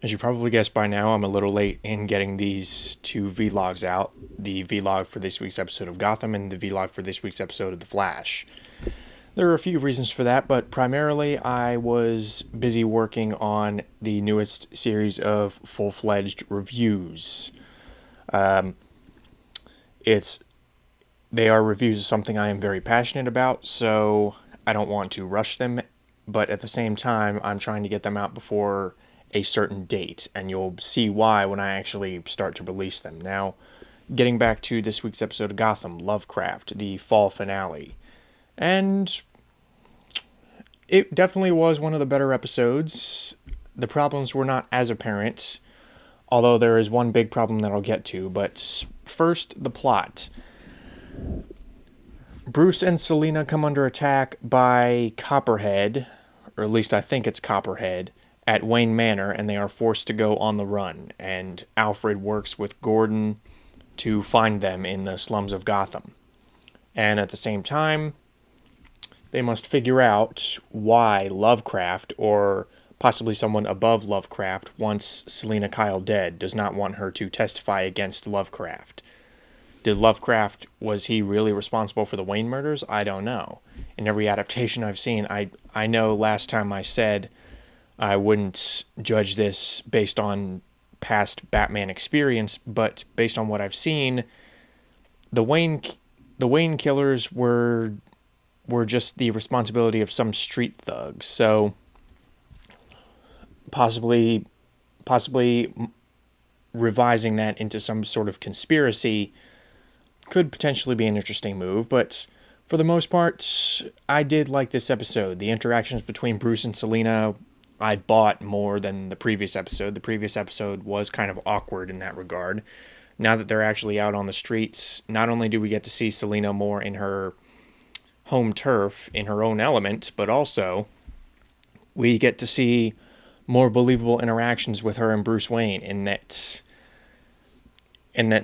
As you probably guessed by now, I'm a little late in getting these two vlogs out. The vlog for this week's episode of Gotham and the vlog for this week's episode of The Flash. There are a few reasons for that, but primarily I was busy working on the newest series of full-fledged reviews. It's They are reviews of something I am very passionate about, so I don't want to rush them, but at the same time, I'm trying to get them out before a certain date, and you'll see why when I actually start to release them. Now, getting back to this week's episode of Gotham, Lovecraft, the fall finale. And it definitely was one of the better episodes. The problems were not as apparent, although there is one big problem that I'll get to, but first, the plot. Bruce and Selina come under attack by Copperhead, or at least I think it's Copperhead, at Wayne Manor, and they are forced to go on the run. And Alfred works with Gordon to find them in the slums of Gotham. And at the same time, they must figure out why Lovecraft, or possibly someone above Lovecraft, wants Selina Kyle dead, does not want her to testify against Lovecraft. Did Lovecraft, was he really responsible for the Wayne murders? I don't know. In every adaptation I've seen, I know last time I said I wouldn't judge this based on past Batman experience, but based on what I've seen, the Wayne killers were just the responsibility of some street thugs. So possibly revising that into some sort of conspiracy could potentially be an interesting move, but for the most part, I did like this episode. The interactions between Bruce and Selina, I bought more than the previous episode. The previous episode was kind of awkward in that regard. Now that they're actually out on the streets, not only do we get to see Selina more in her home turf, in her own element, but also we get to see more believable interactions with her and Bruce Wayne in that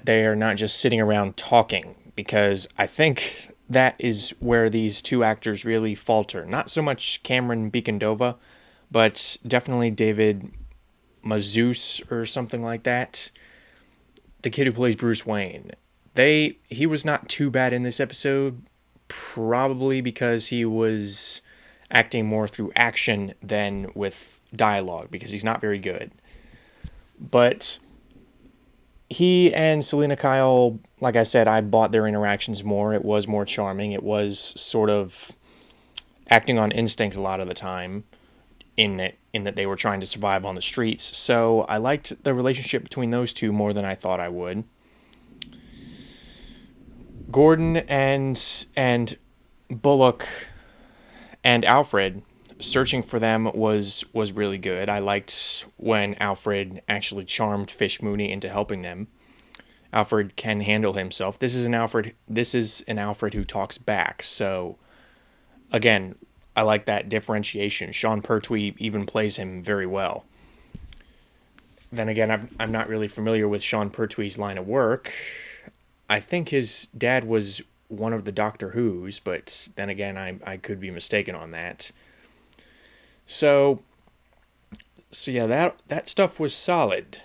they are not just sitting around talking, because I think that is where these two actors really falter. Not so much Cameron Beekendova, but definitely David Mazouz or something like that. The kid who plays Bruce Wayne. He was not too bad in this episode, probably because he was acting more through action than with dialogue, because he's not very good. But he and Selina Kyle, like I said, I bought their interactions more. It was more charming. It was sort of acting on instinct a lot of the time, in that they were trying to survive on the streets. So I liked the relationship between those two more than I thought I would. Gordon and Bullock and Alfred, searching for them was really good. I liked when Alfred actually charmed Fish Mooney into helping them. Alfred can handle himself. This is an Alfred who talks back. So again, I like that differentiation. Sean Pertwee even plays him very well. Then again, I'm not really familiar with Sean Pertwee's line of work. I think his dad was one of the Doctor Who's, but then again, I could be mistaken on that. So yeah, that stuff was solid.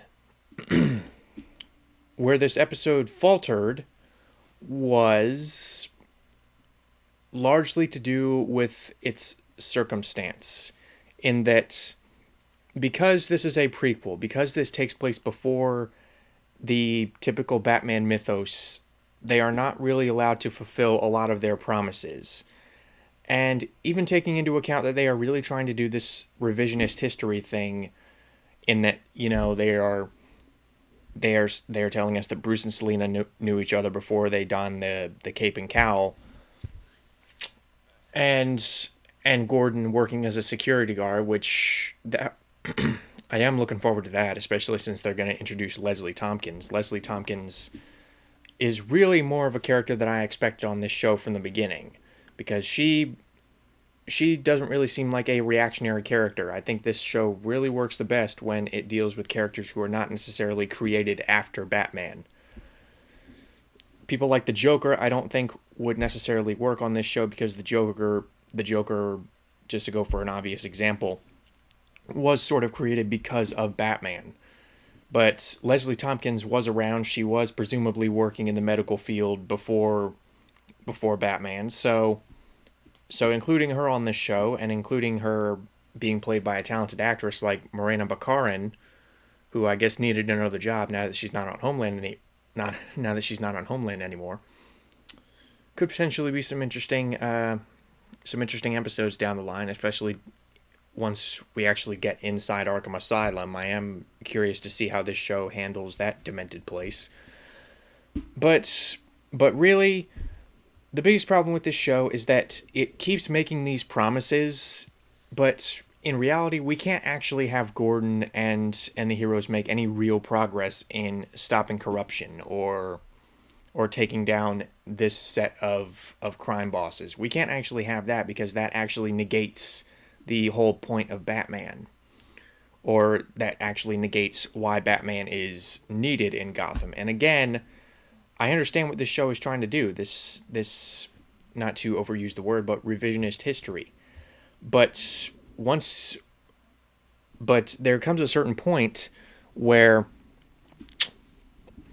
Where this episode faltered was largely to do with its circumstance, in that because this is a prequel, because this takes place before the typical Batman mythos, they are not really allowed to fulfill a lot of their promises. And even taking into account that they are really trying to do this revisionist history thing, in that, they are telling us that Bruce and Selina knew each other before they donned the cape and cowl, and Gordon working as a security guard, which I am looking forward to that, especially since they're going to introduce Leslie Tompkins. Leslie Tompkins is really more of a character than I expected on this show from the beginning, because she doesn't really seem like a reactionary character. I think this show really works the best when it deals with characters who are not necessarily created after Batman. People like the Joker, I don't think would necessarily work on this show, because the Joker, just to go for an obvious example, was sort of created because of Batman. But Leslie Tompkins was around. She was presumably working in the medical field before Batman. So including her on this show and including her being played by a talented actress like Morena Baccarin, who I guess needed another job now that she's not on Homeland anymore, could potentially be some interesting episodes down the line, especially once we actually get inside Arkham Asylum. I am curious to see how this show handles that demented place. But really, the biggest problem with this show is that it keeps making these promises, but in reality, we can't actually have Gordon and the heroes make any real progress in stopping corruption or taking down this set of crime bosses. We can't actually have that because that actually negates the whole point of Batman, or that actually negates why Batman is needed in Gotham. And again, I understand what this show is trying to do. This not to overuse the word, but revisionist history. But there comes a certain point where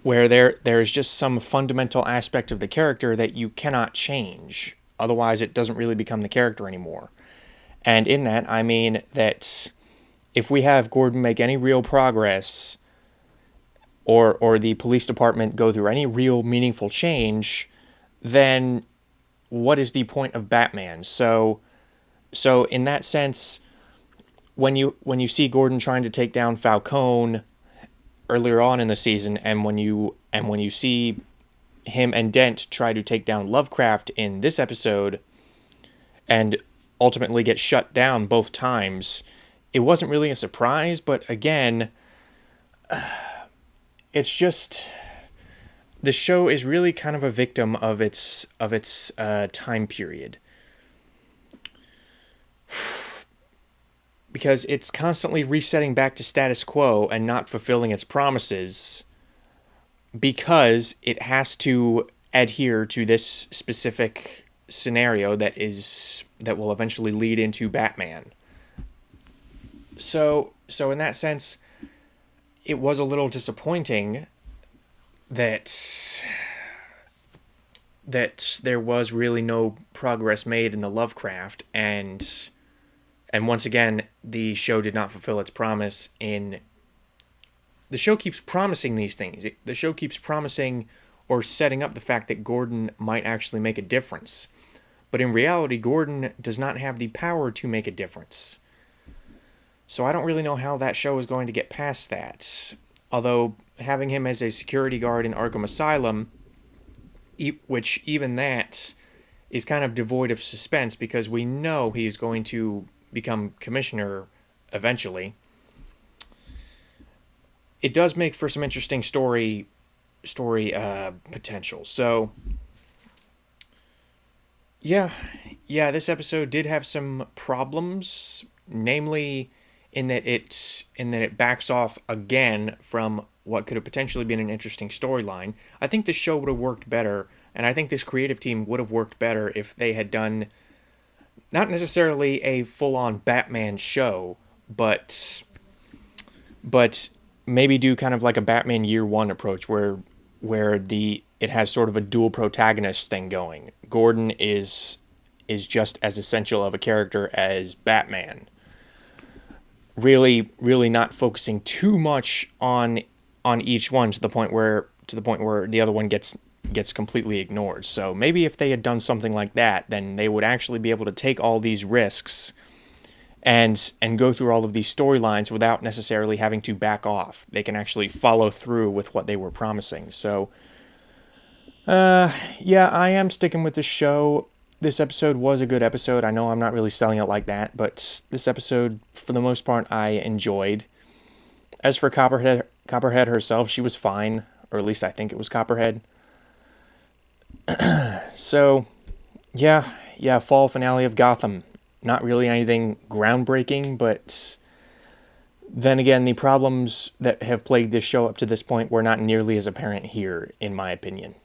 there's just some fundamental aspect of the character that you cannot change. Otherwise, it doesn't really become the character anymore. And in that, I mean that if we have Gordon make any real progress, or the police department go through any real meaningful change, then what is the point of Batman? So in that sense, when you see Gordon trying to take down Falcone earlier on in the season, and when you see him and Dent try to take down Lovecraft in this episode, and ultimately get shut down both times, it wasn't really a surprise. But again, it's just, the show is really kind of a victim of its time period, because it's constantly resetting back to status quo and not fulfilling its promises because it has to adhere to this specific scenario that will eventually lead into Batman. So in that sense, it was a little disappointing that there was really no progress made in the Lovecraft, and once again, the show did not fulfill its promise in... The show keeps promising these things. The show keeps promising or setting up the fact that Gordon might actually make a difference. But in reality, Gordon does not have the power to make a difference. So I don't really know how that show is going to get past that. Although, having him as a security guard in Arkham Asylum, which even that is kind of devoid of suspense because we know he is going to become commissioner eventually, it does make for some interesting story potential. So yeah, this episode did have some problems, namely in that it backs off again from what could have potentially been an interesting storyline. I think this show would have worked better, and I think this creative team would have worked better if they had done not necessarily a full-on Batman show, but maybe do kind of like a Batman Year One approach where it has sort of a dual protagonist thing going. Gordon is just as essential of a character as Batman. Really not focusing too much on each one to the point where the other one gets completely ignored. So maybe if they had done something like that, then they would actually be able to take all these risks and go through all of these storylines without necessarily having to back off. They can actually follow through with what they were promising. So yeah, I am sticking with the show. This episode was a good episode. I know I'm not really selling it like that, but this episode, for the most part, I enjoyed. As for Copperhead herself, she was fine, or at least I think it was Copperhead. So, yeah, fall finale of Gotham. Not really anything groundbreaking, but then again, the problems that have plagued this show up to this point were not nearly as apparent here, in my opinion.